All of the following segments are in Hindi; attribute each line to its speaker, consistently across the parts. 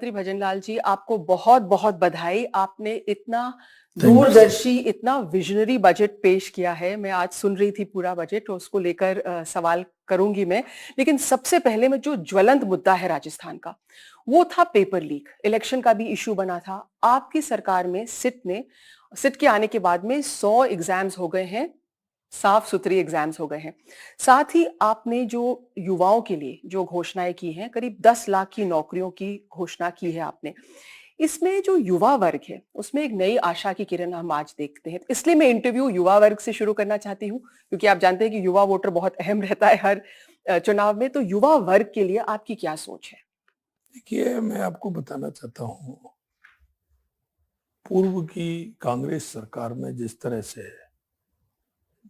Speaker 1: मंत्री भजनलाल जी, आपको बहुत बहुत बधाई। आपने इतना
Speaker 2: थैंक यू सर।
Speaker 1: दूरदर्शी, इतना विजनरी बजट पेश किया है। मैं आज सुन रही थी पूरा बजट और उसको लेकर सवाल करूंगी मैं। लेकिन सबसे पहले में जो ज्वलंत मुद्दा है राजस्थान का, वो था पेपर लीक। इलेक्शन का भी इशू बना था। आपकी सरकार में सिट के आने के बाद में 100 एग्जाम्स हो गए हैं, साफ सुथरी एग्जाम्स हो गए हैं। साथ ही आपने जो युवाओं के लिए जो घोषणाएं की हैं, करीब 10 लाख की नौकरियों की घोषणा की है आपने। इसमें जो युवा वर्ग है, उसमें एक नई आशा की किरण हम आज देखते हैं। इसलिए मैं इंटरव्यू युवा वर्ग से शुरू करना चाहती हूँ, क्योंकि आप जानते हैं कि युवा वोटर बहुत अहम रहता है हर चुनाव में। तो युवा वर्ग के लिए आपकी क्या सोच है?
Speaker 2: देखिए, मैं आपको बताना चाहता हूँ, पूर्व की कांग्रेस सरकार में जिस तरह से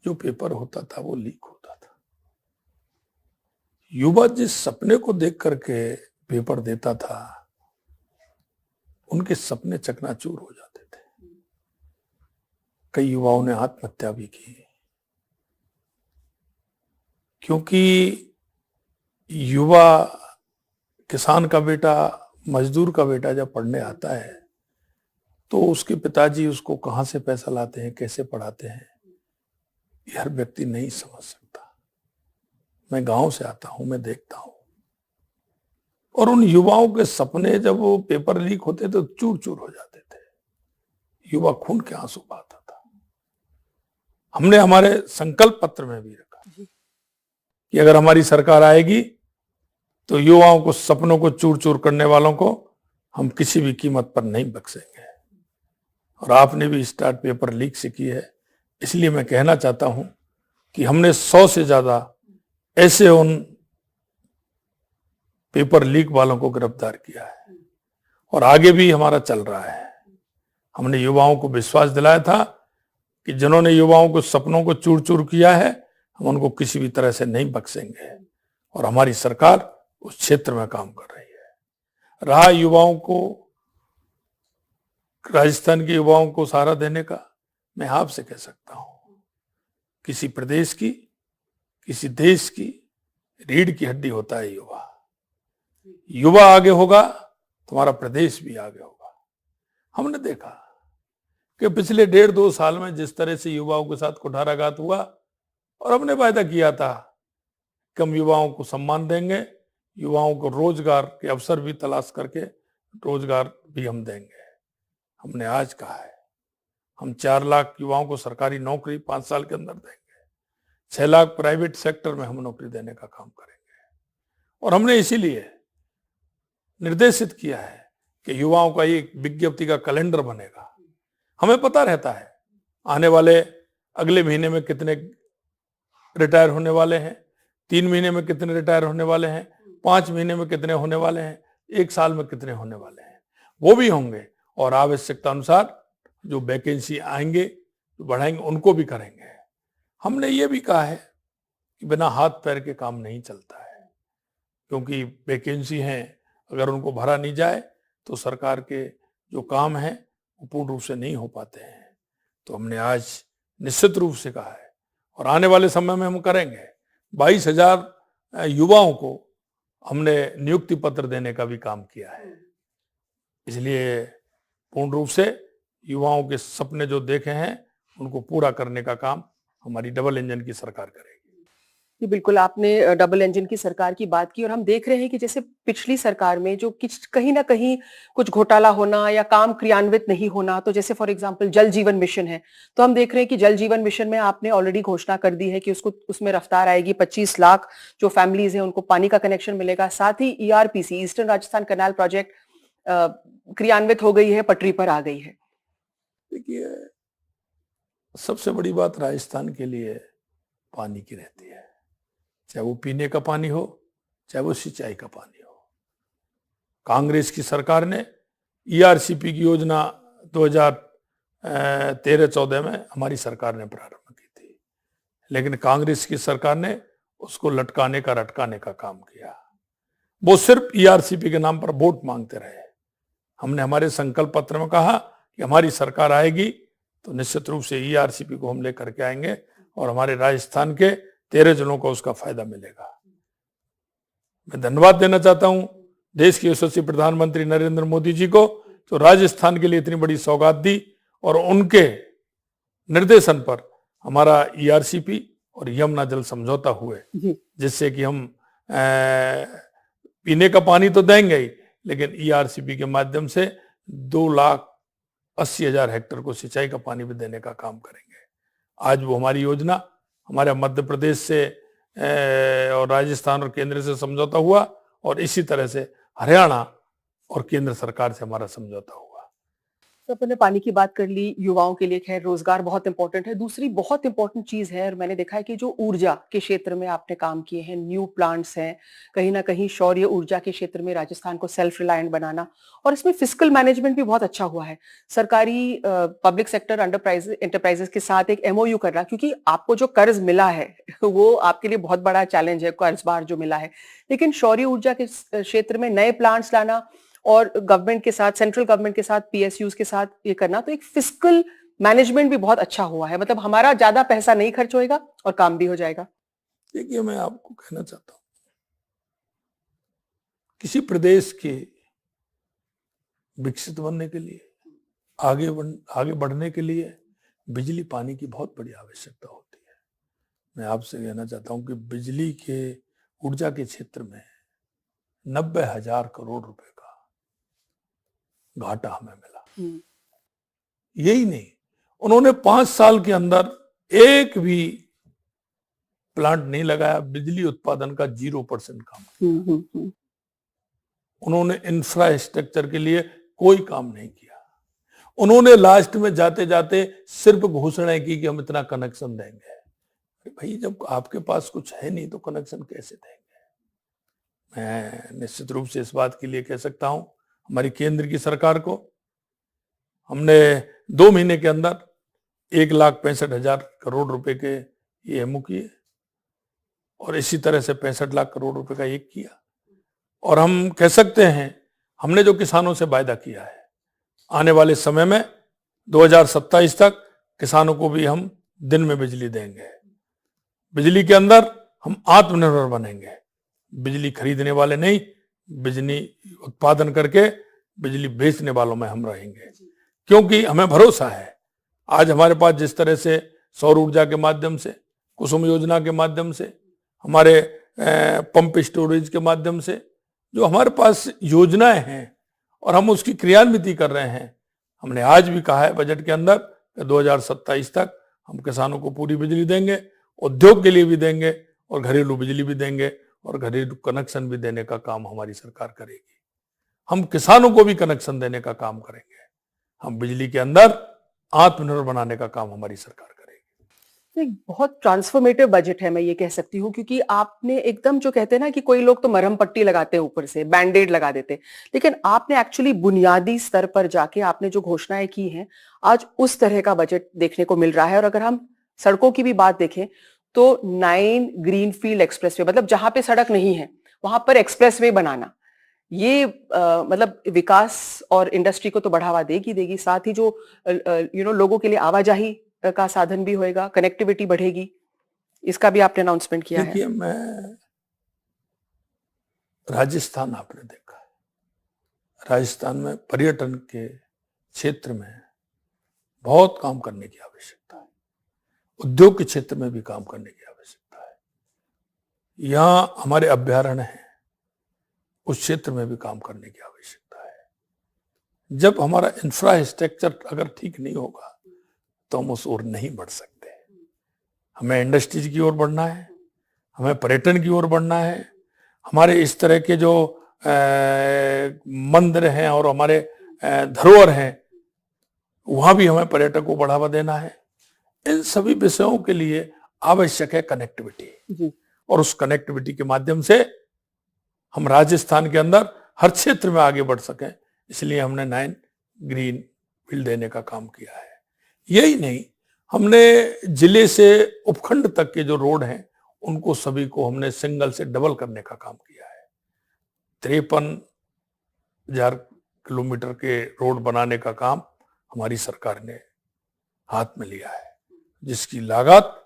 Speaker 2: जो पेपर होता था वो लीक होता था। युवा जिस सपने को देख करके पेपर देता था, उनके सपने चकनाचूर हो जाते थे। कई युवाओं ने आत्महत्या भी की, क्योंकि युवा, किसान का बेटा, मजदूर का बेटा जब पढ़ने आता है तो उसके पिताजी उसको कहां से पैसा लाते हैं, कैसे पढ़ाते हैं, ये हर व्यक्ति नहीं समझ सकता। मैं गांव से आता हूं, मैं देखता हूं, और उन युवाओं के सपने जब वो पेपर लीक होते तो चूर चूर हो जाते थे। युवा खून के आंसू बहाता था। हमने हमारे संकल्प पत्र में भी रखा कि अगर हमारी सरकार आएगी तो युवाओं को, सपनों को चूर चूर करने वालों को हम किसी भी कीमत पर नहीं बख्शेंगे। और आपने भी स्टार्ट पेपर लीक से की है, इसलिए मैं कहना चाहता हूं कि हमने 100 से ज्यादा ऐसे उन पेपर लीक वालों को गिरफ्तार किया है और आगे भी हमारा चल रहा है। हमने युवाओं को विश्वास दिलाया था कि जिन्होंने युवाओं को सपनों को चूर चूर किया है, हम उनको किसी भी तरह से नहीं बख्शेंगे। और हमारी सरकार उस क्षेत्र में काम कर रही है। रहा युवाओं को, राजस्थान के युवाओं को सहारा देने का, मैं आपसे कह सकता हूं, किसी प्रदेश की, किसी देश की रीढ़ की हड्डी होता है युवा। युवा आगे होगा तो हमारा प्रदेश भी आगे होगा। हमने देखा कि पिछले 1.5-2 साल में जिस तरह से युवाओं के साथ कुठाराघात हुआ, और हमने वायदा किया था कि हम युवाओं को सम्मान देंगे, युवाओं को रोजगार के अवसर भी तलाश करके रोजगार भी हम देंगे। हमने आज कहा है, हम 4 लाख युवाओं को सरकारी नौकरी 5 साल के अंदर देंगे, 6 लाख प्राइवेट सेक्टर में हम नौकरी देने का काम करेंगे। और हमने इसीलिए निर्देशित किया है कि युवाओं का एक विज्ञप्ति का कैलेंडर बनेगा। हमें पता रहता है आने वाले अगले महीने में कितने रिटायर होने वाले हैं, 3 महीने में कितने रिटायर होने वाले हैं, 5 महीने में कितने होने वाले हैं, 1 साल में कितने होने वाले हैं, वो भी होंगे। और आवश्यकता अनुसार जो वैकेंसी आएंगे, जो बढ़ाएंगे, उनको भी करेंगे। हमने ये भी कहा है कि बिना हाथ पैर के काम नहीं चलता है, क्योंकि वैकेंसी हैं, अगर उनको भरा नहीं जाए तो सरकार के जो काम हैं वो पूर्ण रूप से नहीं हो पाते हैं। तो हमने आज निश्चित रूप से कहा है और आने वाले समय में हम करेंगे। 22,000 युवाओं को हमने नियुक्ति पत्र देने का भी काम किया है। इसलिए पूर्ण रूप से युवाओं के सपने जो देखे हैं उनको पूरा करने का काम हमारी डबल इंजन की सरकार करेगी।
Speaker 1: जी बिल्कुल, आपने डबल इंजन की सरकार की बात की और हम देख रहे हैं कि जैसे पिछली सरकार में जो कहीं ना कहीं कुछ घोटाला होना या काम क्रियान्वित नहीं होना, तो जैसे फॉर एग्जांपल जल जीवन मिशन है, तो हम देख रहे हैं कि जल जीवन मिशन में आपने ऑलरेडी घोषणा कर दी है कि उसमें रफ्तार आएगी। 25 लाख जो फैमिलीज हैं उनको पानी का कनेक्शन मिलेगा। साथ ही ERPC, eastern Rajasthan canal project, क्रियान्वित हो गई है, पटरी पर आ गई है।
Speaker 2: देखिए, सबसे बड़ी बात राजस्थान के लिए पानी की रहती है, चाहे वो पीने का पानी हो, चाहे वो सिंचाई का पानी हो। कांग्रेस की सरकार ने ERCP की योजना 2013-14 में हमारी सरकार ने प्रारंभ की थी, लेकिन कांग्रेस की सरकार ने उसको लटकाने का रटकाने का काम किया। वो सिर्फ ERCP के नाम पर वोट मांगते रहे। हमने हमारे संकल्प पत्र में कहा कि हमारी सरकार आएगी तो निश्चित रूप से ERCP को हम लेकर के आएंगे और हमारे राजस्थान के 13 जिलों को उसका फायदा मिलेगा। मैं धन्यवाद देना चाहता हूं देश के यशस्वी प्रधानमंत्री नरेंद्र मोदी जी को, तो राजस्थान के लिए इतनी बड़ी सौगात दी, और उनके निर्देशन पर हमारा ईआरसीपी और यमुना जल समझौता हुए, जिससे कि हम पीने का पानी तो देंगे ही, लेकिन ईआरसीपी के माध्यम से 2,80,000 हेक्टेयर को सिंचाई का पानी भी देने का काम करेंगे। आज वो हमारी योजना हमारे मध्य प्रदेश से और राजस्थान और केंद्र से समझौता हुआ, और इसी तरह से हरियाणा और केंद्र सरकार से हमारा समझौता हुआ।
Speaker 1: तो अपन ने पानी की बात कर ली, युवाओं के लिए खैर रोजगार बहुत इंपॉर्टेंट है। दूसरी बहुत इंपॉर्टेंट चीज है, और मैंने देखा है कि जो ऊर्जा के क्षेत्र में आपने काम किए हैं, न्यू प्लांट्स हैं, कहीं ना कहीं सौर ऊर्जा के क्षेत्र में राजस्थान को सेल्फ रिलायंट बनाना, और इसमें फिस्कल मैनेजमेंट भी बहुत अच्छा हुआ है। सरकारी पब्लिक सेक्टर एंटरप्राइजेस के साथ एक एमओयू कर रहा, क्योंकि आपको जो कर्ज मिला है वो आपके लिए बहुत बड़ा चैलेंज है, कर्ज बार जो मिला है, लेकिन सौर ऊर्जा के क्षेत्र में नए प्लांट्स लाना और गवर्नमेंट के साथ, सेंट्रल गवर्नमेंट के साथ, पीएसयूज के साथ ये करना, तो एक फिस्कल मैनेजमेंट भी बहुत अच्छा हुआ है। मतलब हमारा ज्यादा पैसा नहीं खर्च होएगा और काम भी हो जाएगा।
Speaker 2: देखिए, मैं आपको कहना चाहता हूं, किसी प्रदेश के विकसित बनने के लिए, आगे बढ़ने के लिए बिजली पानी की बहुत बड़ी आवश्यकता होती है। मैं आपसे कहना चाहता हूं कि बिजली के ऊर्जा के क्षेत्र में 90,000 करोड़ रुपए का घाटा हमें मिला। यही नहीं, उन्होंने 5 साल के अंदर एक भी प्लांट नहीं लगाया, बिजली उत्पादन का 0% काम किया। उन्होंने इंफ्रास्ट्रक्चर के लिए कोई काम नहीं किया। उन्होंने लास्ट में जाते जाते सिर्फ घोषणा की कि हम इतना कनेक्शन देंगे। भाई, जब आपके पास कुछ है नहीं तो कनेक्शन कैसे देंगे? मैं निश्चित रूप से इस बात के लिए कह सकता हूं, हमारी केंद्र की सरकार को हमने 2 महीने के अंदर 1,65,000 करोड़ रुपए के ये एमओ किए, और इसी तरह से 65 लाख करोड़ रुपए का एक किया। और हम कह सकते हैं, हमने जो किसानों से वायदा किया है, आने वाले समय में 2027 तक किसानों को भी हम दिन में बिजली देंगे। बिजली के अंदर हम आत्मनिर्भर बनेंगे, बिजली खरीदने वाले नहीं, बिजली उत्पादन करके बिजली बेचने वालों में हम रहेंगे, क्योंकि हमें भरोसा है। आज हमारे पास जिस तरह से सौर ऊर्जा के माध्यम से, कुसुम योजना के माध्यम से, हमारे पंप स्टोरेज के माध्यम से जो हमारे पास योजनाएं हैं और हम उसकी क्रियान्वित कर रहे हैं, हमने आज भी कहा है बजट के अंदर कि 2027 तक हम किसानों को पूरी बिजली देंगे, उद्योग के लिए भी देंगे, और घरेलू बिजली भी देंगे, और घरेलू कनेक्शन भी देने का काम हमारी सरकार करेगी। हम किसानों को भी कनेक्शन देने का काम करेंगे। हम बिजली के अंदर आत्मनिर्भर बनाने का काम हमारी सरकार करेगी।
Speaker 1: एक बहुत ट्रांसफॉर्मेटिव बजट है, मैं ये कह सकती हूँ, क्योंकि आपने एकदम, जो कहते हैं ना कि कोई लोग तो मरहम पट्टी लगाते हैं, ऊपर से बैंडेड लगा देते, लेकिन आपने एक्चुअली बुनियादी स्तर पर जाके आपने जो घोषणाएं की हैं, आज उस तरह का बजट देखने को मिल रहा है। और अगर हम सड़कों की भी बात देखें तो 9 ग्रीनफील्ड एक्सप्रेसवे, मतलब जहां पे सड़क नहीं है वहां पर एक्सप्रेसवे बनाना, ये मतलब विकास और इंडस्ट्री को तो बढ़ावा देगी, साथ ही जो लोगों के लिए आवाजाही का साधन भी होएगा, कनेक्टिविटी बढ़ेगी, इसका भी आपने अनाउंसमेंट किया है।
Speaker 2: देखिए, मैं राजस्थान आपने देखा है, राजस्थान में पर्यटन के क्षेत्र में बहुत काम करने की आवश्यकता है, उद्योग के क्षेत्र में भी काम करने की आवश्यकता है। यहां हमारे अभ्यारण्य हैं, उस क्षेत्र में भी काम करने की आवश्यकता है। जब हमारा इंफ्रास्ट्रक्चर अगर ठीक नहीं होगा तो हम उस ओर नहीं बढ़ सकते। हमें इंडस्ट्रीज की ओर बढ़ना है, हमें पर्यटन की ओर बढ़ना है। हमारे इस तरह के जो मंदिर हैं और हमारे धरोहर हैं, वहां भी हमें पर्यटन को बढ़ावा देना है। इन सभी विषयों के लिए आवश्यक है कनेक्टिविटी, और उस कनेक्टिविटी के माध्यम से हम राजस्थान के अंदर हर क्षेत्र में आगे बढ़ सकें, इसलिए हमने 9 ग्रीन फील्ड देने का काम किया है। यही नहीं, हमने जिले से उपखंड तक के जो रोड हैं उनको सभी को हमने सिंगल से डबल करने का काम किया है। 53,000 किलोमीटर के रोड बनाने का काम हमारी सरकार ने हाथ में लिया है, जिसकी लागत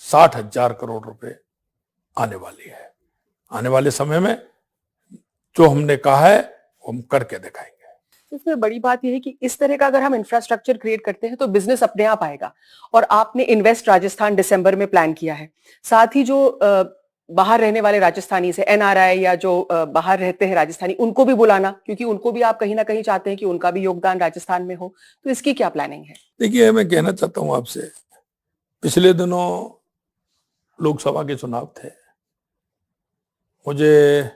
Speaker 2: 60,000 करोड़ रुपए आने वाली है। आने वाले समय में जो हमने कहा है वो हम करके दिखाएंगे।
Speaker 1: इसमें बड़ी बात यह है कि इस तरह का अगर हम इंफ्रास्ट्रक्चर क्रिएट करते हैं तो बिजनेस अपने आप आएगा। और आपने इन्वेस्ट राजस्थान दिसंबर में प्लान किया है। साथ ही जो बाहर रहने वाले राजस्थानी से एनआरआई या जो बाहर रहते हैं राजस्थानी, उनको भी बुलाना, क्योंकि उनको भी आप कहीं ना कहीं चाहते हैं कि उनका भी योगदान राजस्थान में हो। तो इसकी क्या प्लानिंग है?
Speaker 2: देखिए, मैं कहना चाहता हूं आपसे, पिछले दिनों लोकसभा के चुनाव थे। मुझे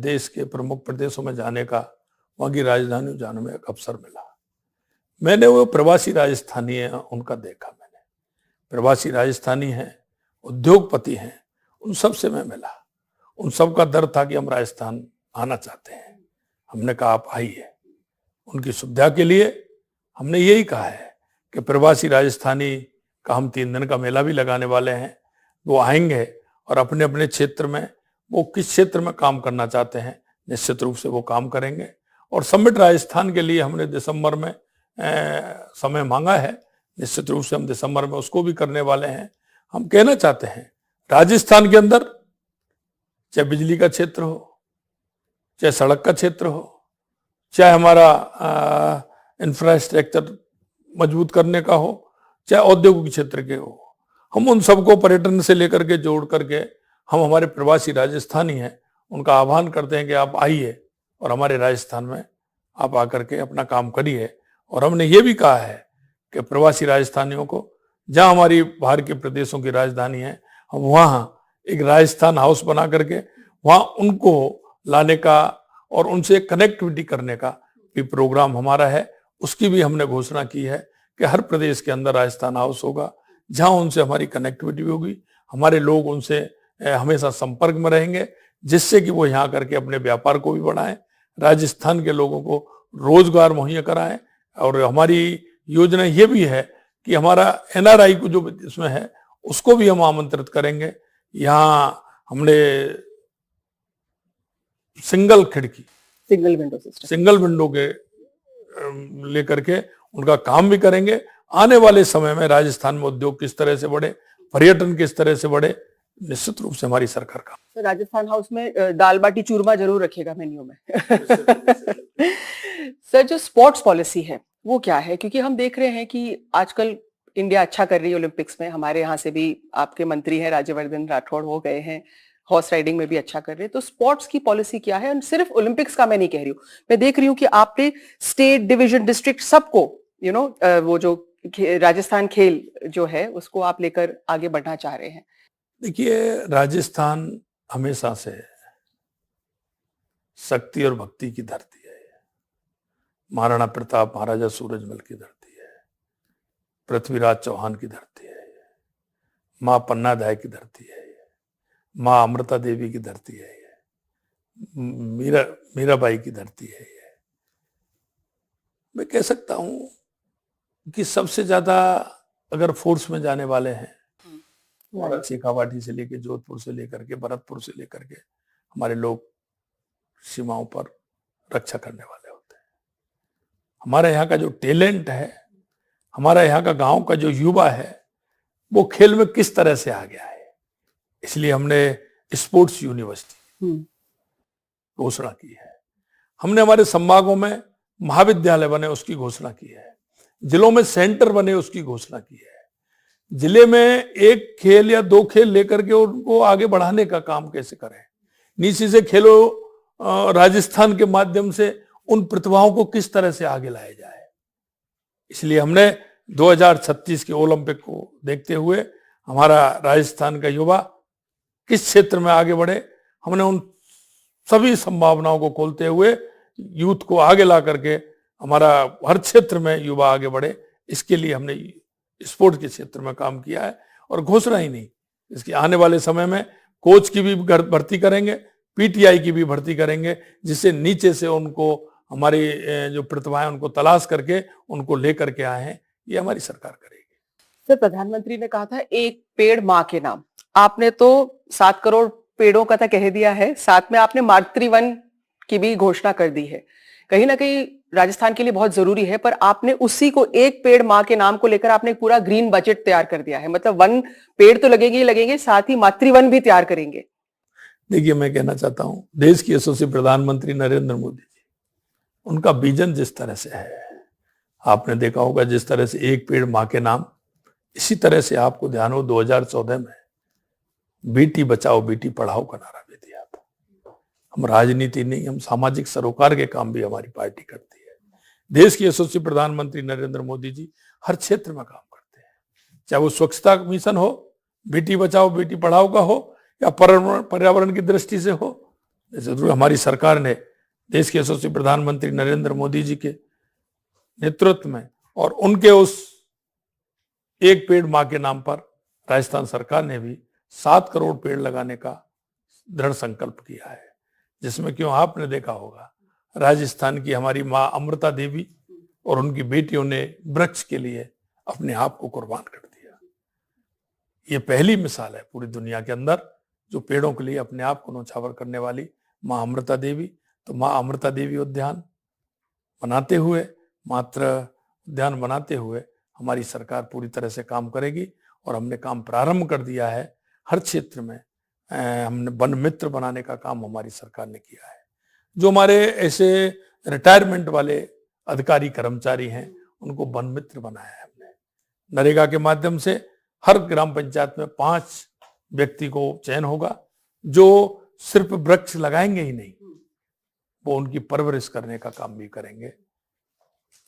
Speaker 2: देश के प्रमुख प्रदेशों में जाने का, वहां की राजधानी जाने में एक अवसर मिला। मैंने वो प्रवासी राजस्थानी हैं उनका देखा। मैंने प्रवासी राजस्थानी हैं, उद्योगपति हैं, उन सब से मैं मिला। उन सब का डर था कि हम राजस्थान आना चाहते हैं। हमने कहा आप आइए। उनकी सुविधा के लिए हमने यही कहा है कि प्रवासी राजस्थानी का हम 3 दिन का मेला भी लगाने वाले हैं। वो आएंगे और अपने अपने क्षेत्र में वो किस क्षेत्र में काम करना चाहते हैं, निश्चित रूप से वो काम करेंगे। और समिट राजस्थान के लिए हमने दिसंबर में समय मांगा है। निश्चित रूप से हम दिसंबर में उसको भी करने वाले हैं। हम कहना चाहते हैं राजस्थान के अंदर चाहे बिजली का क्षेत्र हो, चाहे सड़क का क्षेत्र हो, चाहे हमारा इंफ्रास्ट्रक्चर मजबूत करने का हो, चाहे औद्योगिक क्षेत्र के हो, हम उन सबको पर्यटन से लेकर के जोड़ करके हम हमारे प्रवासी राजस्थानी हैं उनका आह्वान करते हैं कि आप आइए और हमारे राजस्थान में आप आकर के अपना काम करिए। और हमने ये भी कहा है कि प्रवासी राजस्थानियों को जहां हमारी बाहर के प्रदेशों की राजधानी है, हम वहां एक राजस्थान हाउस बना करके वहां उनको लाने का और उनसे कनेक्टिविटी करने का भी प्रोग्राम हमारा है। उसकी भी हमने घोषणा की है कि हर प्रदेश के अंदर राजस्थान हाउस होगा, जहां उनसे हमारी कनेक्टिविटी होगी, हमारे लोग उनसे हमेशा संपर्क में रहेंगे, जिससे कि वो यहाँ करके अपने व्यापार को भी बढ़ाएं, राजस्थान के लोगों को रोजगार मुहैया कराएं। और हमारी योजना ये भी है कि हमारा एनआरआई को जो इसमें है उसको भी हम आमंत्रित करेंगे। यहाँ हमने सिंगल खिड़की, सिंगल विंडो के लेकर के उनका काम भी करेंगे। आने वाले समय में राजस्थान में उद्योग किस तरह से बढ़े, पर्यटन किस तरह से बढ़े, निश्चित रूप से हमारी सरकार का।
Speaker 1: तो राजस्थान हाउस में दाल बाटी चूरमा जरूर रखेगा मेन्यू में। सर, जो स्पोर्ट्स पॉलिसी है वो क्या है? क्योंकि हम देख रहे हैं कि आजकल इंडिया अच्छा कर रही है ओलंपिक्स में। हमारे यहाँ से भी आपके मंत्री हैं राज्यवर्धन राठौड़, हो गए हैं, हॉर्स राइडिंग में भी अच्छा कर रहे हैं। तो स्पोर्ट्स की पॉलिसी क्या है? और सिर्फ ओलंपिक्स का मैं नहीं कह रही हूँ, मैं देख रही हूँ कि आपने स्टेट, डिवीजन, डिस्ट्रिक्ट सबको वो जो राजस्थान खेल जो है उसको आप लेकर आगे बढ़ना चाह रहे हैं।
Speaker 2: देखिए, राजस्थान हमेशा से शक्ति और भक्ति की धरती है। महाराणा प्रताप, महाराजा सूरजमल की धरती है, पृथ्वीराज चौहान की धरती है, माँ पन्नादाय की धरती है, माँ अमृता देवी की धरती है, मीराबाई की धरती है। मैं कह सकता हूं कि सबसे ज्यादा अगर फोर्स में जाने वाले हैं, शेखावाटी से लेकर जोधपुर से लेकर के भरतपुर से लेकर के हमारे लोग सीमाओं पर रक्षा करने वाले होते हैं। हमारे यहाँ का जो टैलेंट है, हमारा यहाँ का गांव का जो युवा है, वो खेल में किस तरह से आ गया है, इसलिए हमने स्पोर्ट्स यूनिवर्सिटी घोषणा की है। हमने हमारे संभागों में महाविद्यालय बने उसकी घोषणा की है, जिलों में सेंटर बने उसकी घोषणा की है। जिले में एक खेल या 2 खेल लेकर के उनको आगे बढ़ाने का काम कैसे करें, नीचे से खेलो राजस्थान के माध्यम से उन प्रतिभाओं को किस तरह से आगे लाया जाए। इसलिए हमने 2036 के ओलंपिक को देखते हुए हमारा राजस्थान का युवा किस क्षेत्र में आगे बढ़े, हमने उन सभी संभावनाओं को खोलते हुए यूथ को आगे ला करके हमारा हर क्षेत्र में युवा आगे बढ़े, इसके लिए हमने स्पोर्ट्स के क्षेत्र में काम किया है। और घोषणा ही नहीं, इसके आने वाले समय में कोच की भी भर्ती करेंगे, पीटीआई की भी भर्ती करेंगे, जिससे नीचे से उनको हमारी जो प्रतिभाएं उनको तलाश करके उनको लेकर के आए हैं, ये हमारी सरकार करेगी।
Speaker 1: सर, प्रधानमंत्री ने कहा था एक पेड़ माँ के नाम। आपने तो 7 करोड़ पेड़ों का तो कह दिया है, साथ में आपने मातृवन की भी घोषणा कर दी है। कहीं ना कहीं राजस्थान के लिए बहुत जरूरी है, पर आपने उसी को एक पेड़ माँ के नाम को लेकर आपने पूरा ग्रीन बजट तैयार कर दिया है। मतलब 1 पेड़ तो लगेंगे ही लगेंगे, साथ ही मातृवन भी तैयार करेंगे।
Speaker 2: देखिए, मैं कहना चाहता हूं, देश के यशस्वी प्रधानमंत्री नरेंद्र मोदी जी, उनका विजन जिस तरह से है, आपने देखा होगा जिस तरह से एक पेड़ मां के नाम, इसी तरह से आपको ध्यान हो 2014 में बेटी बचाओ बेटी पढ़ाओ का नारा भी दिया था। हम राजनीति नहीं, हम सामाजिक सरोकार के काम भी हमारी पार्टी करती है। देश के यशस्वी प्रधानमंत्री नरेंद्र मोदी जी हर क्षेत्र में काम करते हैं, चाहे वो स्वच्छता मिशन हो, बेटी बचाओ बेटी पढ़ाओ का हो, या पर्यावरण की दृष्टि से हो। जरूर हमारी सरकार ने देश के यशस्वी प्रधानमंत्री नरेंद्र मोदी जी के नेतृत्व में और उनके उस एक पेड़ मां के नाम पर राजस्थान सरकार ने भी 7 करोड़ पेड़ लगाने का दृढ़ संकल्प किया है, जिसमें क्यों आपने देखा होगा राजस्थान की हमारी मां अमृता देवी और उनकी बेटियों ने वृक्ष के लिए अपने आप को कुर्बान कर दिया। ये पहली मिसाल है पूरी दुनिया के अंदर जो पेड़ों के लिए अपने आप को न्यौछावर करने वाली मां अमृता देवी। तो मां अमृता देवी उद्यान बनाते हुए, मातृ उद्यान बनाते हुए हमारी सरकार पूरी तरह से काम करेगी और हमने काम प्रारंभ कर दिया है। हर क्षेत्र में हमने वन मित्र बनाने का काम हमारी सरकार ने किया है। जो हमारे ऐसे रिटायरमेंट वाले अधिकारी कर्मचारी हैं उनको वन मित्र बनाया है हमने। नरेगा के माध्यम से हर ग्राम पंचायत में 5 व्यक्ति को चयन होगा जो सिर्फ वृक्ष लगाएंगे ही नहीं, वो उनकी परवरिश करने का काम भी करेंगे।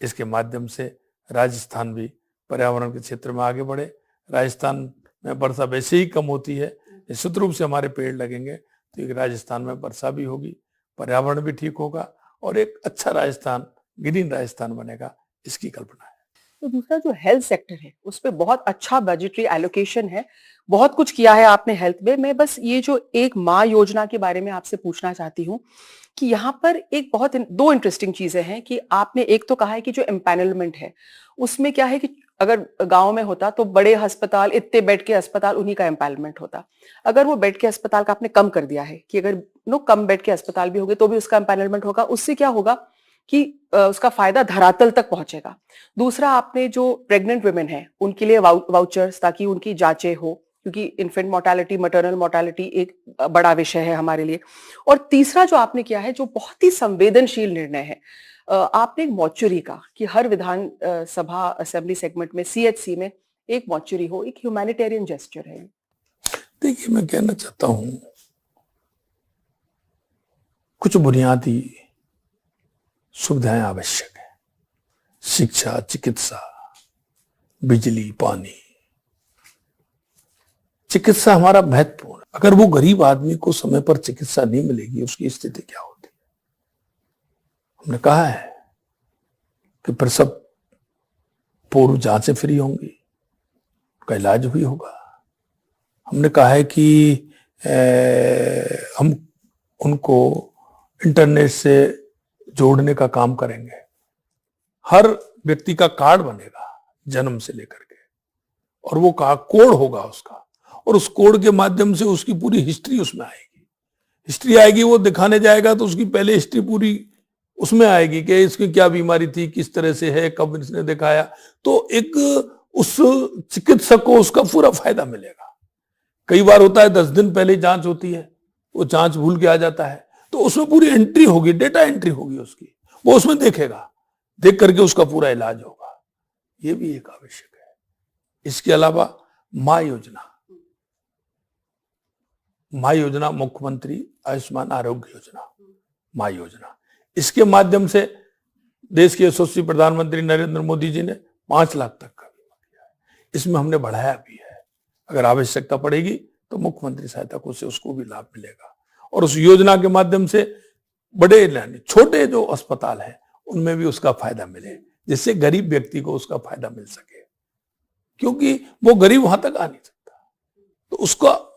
Speaker 2: इसके माध्यम से राजस्थान भी पर्यावरण के क्षेत्र में आगे बढ़े। राजस्थान में वर्षा वैसे ही कम होती है, निश्चित रूप से हमारे पेड़ लगेंगे तो एक राजस्थान में वर्षा भी होगी, पर्यावरण भी ठीक होगा और एक अच्छा राजस्थान, ग्रीन राजस्थान बनेगा, इसकी कल्पना है।
Speaker 1: तो दूसरा जो हेल्थ सेक्टर है उस पे बहुत अच्छा बजटरी एलोकेशन है, बहुत कुछ किया है आपने हेल्थ में। मैं बस ये जो एक माँ योजना के बारे में आपसे पूछना चाहती हूँ कि यहाँ पर एक बहुत 2 इंटरेस्टिंग चीजें हैं कि आपने एक तो कहा है कि जो एम्पैनलमेंट है उसमें क्या है कि अगर गांव में होता तो बड़े अस्पताल, इतने बेड के अस्पताल, उन्हीं का एम्पैनलमेंट होता। अगर वो बेड के अस्पताल का आपने कम कर दिया है कि अगर कम बेड के अस्पताल भी होंगे तो भी उसका एम्पैनलमेंट होगा, उससे क्या होगा कि उसका फायदा धरातल तक पहुंचेगा। दूसरा, आपने जो प्रेग्नेंट वुमेन है उनके लिए वाउचर्स ताकि उनकी जांचें हो, क्योंकि इन्फेंट मोर्टालिटी, मैटरनल मोर्टालिटी एक बड़ा विषय है हमारे लिए। और तीसरा जो आपने किया है जो बहुत ही संवेदनशील निर्णय है, आपने एक मॉर्चरी का कि हर विधान सभा असेंबली सेगमेंट में सीएचसी में एक मॉर्चरी हो, एक ह्यूमैनिटेरियन जेस्चर है।
Speaker 2: देखिए, मैं कहना चाहता हूं कुछ बुनियादी सुविधाएं आवश्यक है, शिक्षा, चिकित्सा, बिजली, पानी। चिकित्सा हमारा महत्वपूर्ण, अगर वो गरीब आदमी को समय पर चिकित्सा नहीं मिलेगी उसकी स्थिति क्या होती है। हमने कहा है कि प्रसव पूर्व जांचें फ्री होंगी, उनका इलाज भी होगा। हमने कहा है कि हम उनको इंटरनेट से जोड़ने का काम करेंगे। हर व्यक्ति का कार्ड बनेगा जन्म से लेकर के, और वो कोड होगा उसका, और उस कोड के माध्यम से उसकी पूरी हिस्ट्री उसमें आएगी। हिस्ट्री आएगी, वो दिखाने जाएगा तो उसकी पहले हिस्ट्री पूरी उसमें आएगी कि इसकी क्या बीमारी थी, किस तरह से है, कब इसने दिखाया। तो एक उस चिकित्सक को उसका पूरा फायदा मिलेगा। कई बार होता है 10 दिन पहले जांच होती है, वो जांच भूल के आ जाता है, तो उसमें पूरी एंट्री होगी, डेटा एंट्री होगी उसकी, वो उसमें देखेगा, देख करके उसका पूरा इलाज होगा। ये भी एक आवश्यक है। इसके अलावा माँ योजना, माँ योजना, मुख्यमंत्री आयुष्मान आरोग्य योजना, माँ योजना, इसके माध्यम से देश के यशस्वी प्रधानमंत्री नरेंद्र मोदी जी ने 5 लाख तक का बीमा किया है। इसमें हमने बढ़ाया भी है, अगर आवश्यकता पड़ेगी तो मुख्यमंत्री सहायता कोष से उसको भी लाभ मिलेगा। और उस योजना के माध्यम से बड़े छोटे जो अस्पताल हैं उनमें भी उसका फायदा मिले, जिससे गरीब व्यक्ति को उसका फायदा मिल सके, क्योंकि वो गरीब वहां तक आ नहीं सकता, तो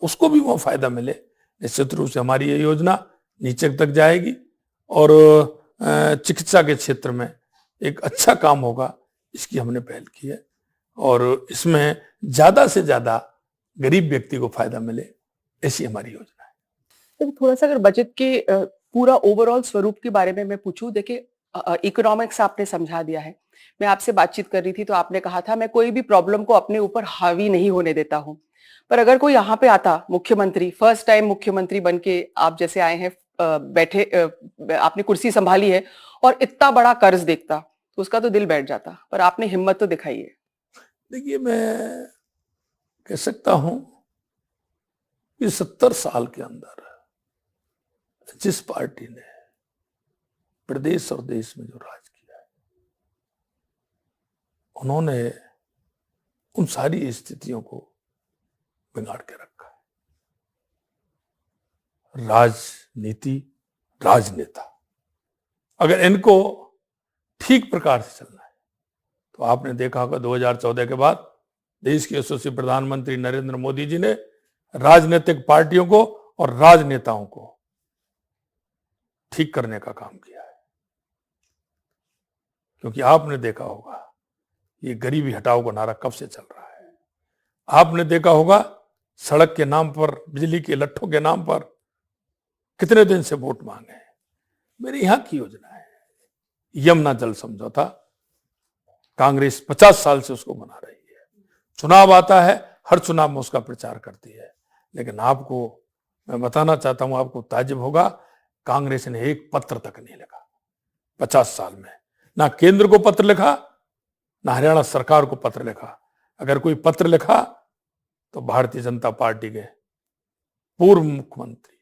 Speaker 2: उसको भी वो फायदा मिले। निश्चित रूप से हमारी ये योजना नीचे तक जाएगी और चिकित्सा के क्षेत्र में एक अच्छा काम होगा, इसकी हमने पहल की है और इसमें ज्यादा से ज्यादा गरीब व्यक्ति को फायदा मिले, ऐसी हमारी योजना है।
Speaker 1: तो थोड़ा सा अगर बजट के पूरा ओवरऑल स्वरूप के बारे में मैं पूछूं, देखिए इकोनॉमिक्स आपने समझा दिया है। मैं आपसे बातचीत कर रही थी तो आपने कहा था मैं कोई भी प्रॉब्लम को अपने ऊपर हावी नहीं होने देता हूं, पर अगर कोई यहाँ पे आता मुख्यमंत्री, फर्स्ट टाइम मुख्यमंत्री बन के आप जैसे आए हैं, बैठे, आपने कुर्सी संभाली है और इतना बड़ा कर्ज देखता तो उसका तो दिल बैठ जाता, पर आपने हिम्मत तो दिखाई है।
Speaker 2: देखिए, मैं कह सकता हूं कि 70 साल के अंदर जिस पार्टी ने प्रदेश और देश में जो राज किया है, उन्होंने उन सारी स्थितियों को बिगाड़ के रखा है। राजनीति, राजनेता, अगर इनको ठीक प्रकार से चलना है तो आपने देखा होगा 2014 के बाद देश के यशस्वी प्रधानमंत्री नरेंद्र मोदी जी ने राजनीतिक पार्टियों को और राजनेताओं को ठीक करने का काम किया है। क्योंकि आपने देखा होगा ये गरीबी हटाओ का नारा कब से चल रहा है। आपने देखा होगा सड़क के नाम पर, बिजली के लट्ठों के नाम पर कितने दिन से वोट मांगे हैं। मेरे यहां की योजना है यमुना जल समझौता, कांग्रेस 50 साल से उसको बना रही है। चुनाव आता है, हर चुनाव में उसका प्रचार करती है, लेकिन आपको मैं बताना चाहता हूं, आपको ताज्जुब होगा, कांग्रेस ने एक पत्र तक नहीं लिखा 50 साल में। ना केंद्र को पत्र लिखा, ना हरियाणा सरकार को पत्र लिखा। अगर कोई पत्र लिखा तो भारतीय जनता पार्टी के पूर्व मुख्यमंत्री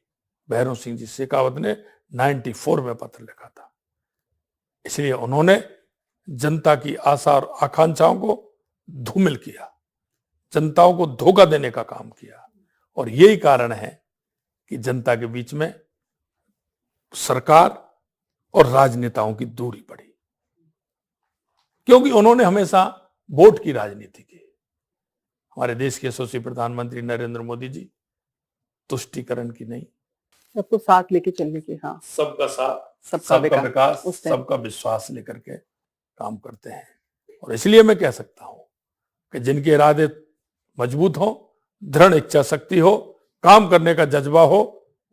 Speaker 2: भैरव सिंह जी शेखावत ने 94 में पत्र लिखा था। इसलिए उन्होंने जनता की आशा और आकांक्षाओं को धूमिल किया, जनताओं को धोखा देने का काम किया, और यही कारण है कि जनता के बीच में सरकार और राजनेताओं की दूरी बढ़ी, क्योंकि उन्होंने हमेशा वोट की राजनीति की। हमारे देश के यशस्वी प्रधानमंत्री नरेंद्र मोदी जी तुष्टीकरण की नहीं,
Speaker 1: सबको साथ लेके चलने के, हाँ,
Speaker 2: सबका साथ,
Speaker 1: सबका
Speaker 2: विकास, सबका विश्वास लेकर के काम करते हैं। और इसलिए मैं कह सकता हूं कि जिनके इरादे मजबूत हो, दृढ़ इच्छा शक्ति हो, काम करने का जज्बा हो,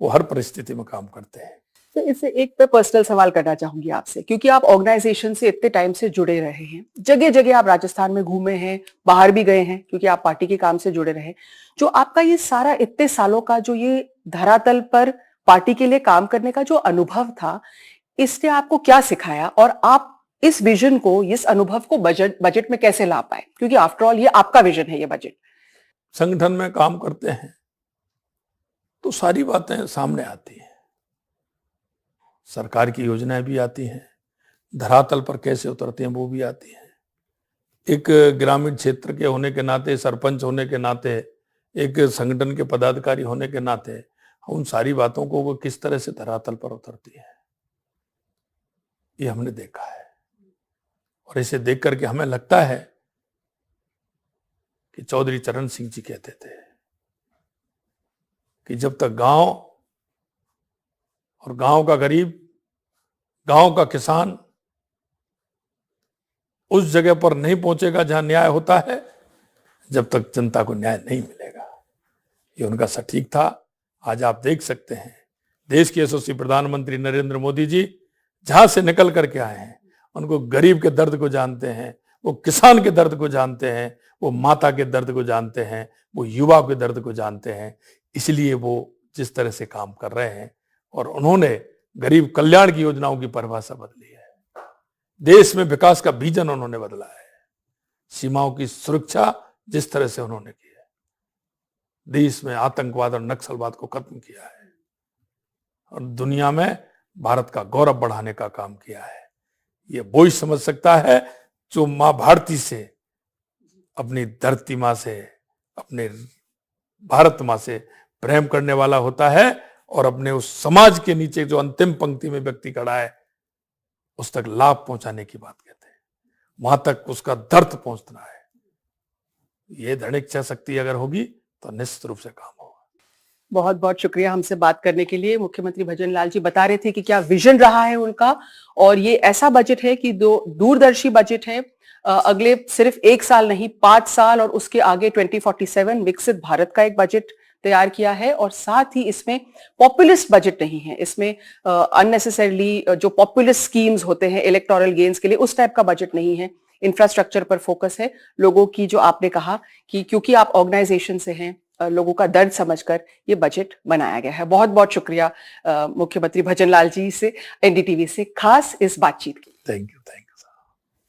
Speaker 2: वो हर परिस्थिति में काम करते हैं।
Speaker 1: तो इससे एक पे पर्सनल सवाल करना चाहूंगी आपसे, क्योंकि आप ऑर्गेनाइजेशन से इतने टाइम से जुड़े रहे हैं, जगह जगह आप राजस्थान में घूमे हैं, बाहर भी गए हैं, क्योंकि आप पार्टी के काम से जुड़े रहे। जो आपका ये सारा इतने सालों का जो ये धरातल पर पार्टी के लिए काम करने का जो अनुभव था, इसने आपको क्या सिखाया, और आप इस विजन को, इस अनुभव को बजट में कैसे ला पाए? क्योंकि आफ्टर ऑल ये आपका विजन है, ये बजट।
Speaker 2: संगठन में काम करते हैं तो सारी बातें सामने आती हैं, सरकार की योजनाएं भी आती हैं, धरातल पर कैसे उतरती हैं वो भी आती हैं। एक ग्रामीण क्षेत्र के होने के नाते, सरपंच होने के नाते, एक संगठन के पदाधिकारी होने के नाते, उन सारी बातों को वो किस तरह से धरातल पर उतरती है, ये हमने देखा है। और इसे देख करके हमें लगता है कि चौधरी चरण सिंह जी कहते थे कि जब तक गांव और गांव का गरीब, गांव का किसान उस जगह पर नहीं पहुंचेगा जहां न्याय होता है, जब तक जनता को न्याय नहीं मिलेगा। ये उनका सटीक था। आज आप देख सकते हैं देश के यशस्वी प्रधानमंत्री नरेंद्र मोदी जी जहां से निकल करके आए हैं, उनको गरीब के दर्द को जानते हैं, वो किसान के दर्द को जानते हैं, वो माता के दर्द को जानते हैं, वो युवा के दर्द को जानते हैं। इसलिए वो जिस तरह से काम कर रहे हैं, और उन्होंने गरीब कल्याण की योजनाओं की परिभाषा बदली है, देश में विकास का विजन उन्होंने बदला है, सीमाओं की सुरक्षा जिस तरह से उन्होंने की है, देश में आतंकवाद और नक्सलवाद को खत्म किया है, और दुनिया में भारत का गौरव बढ़ाने का काम किया है। ये वो ही समझ सकता है जो मां भारती से, अपनी धरती मां से, अपने भारत मां से प्रेम करने वाला होता है, और अपने उस समाज के नीचे जो अंतिम पंक्ति में व्यक्ति खड़ा है उस तक लाभ पहुंचाने की बात कहते हैं, वहां तक उसका दर्द पहुंचना है। ये दृढ़ इच्छा शक्ति अगर होगी तो निश्चित रूप से काम होगा।
Speaker 1: बहुत बहुत शुक्रिया हमसे बात करने के लिए। मुख्यमंत्री भजन लाल जी बता रहे थे कि क्या विजन रहा है उनका, और ये ऐसा बजट है कि दूरदर्शी बजट है। अगले सिर्फ 1 साल नहीं, 5 साल और उसके आगे 2047 विकसित भारत का एक बजट तैयार किया है। और साथ ही इसमें पॉपुलिस्ट बजट नहीं है, इसमें अननेसेसरली जो पॉपुलिस्ट स्कीम्स होते हैं इलेक्टोरल गेन्स के लिए, उस टाइप का बजट नहीं है। इंफ्रास्ट्रक्चर पर फोकस है, लोगों की, जो आपने कहा कि क्योंकि आप ऑर्गेनाइजेशन से हैं, लोगों का दर्द समझकर ये बजट बनाया गया है। बहुत बहुत शुक्रिया मुख्यमंत्री भजन लाल जी से, एनडीटीवी से, खास इस बातचीत के लिए।
Speaker 2: Thank you.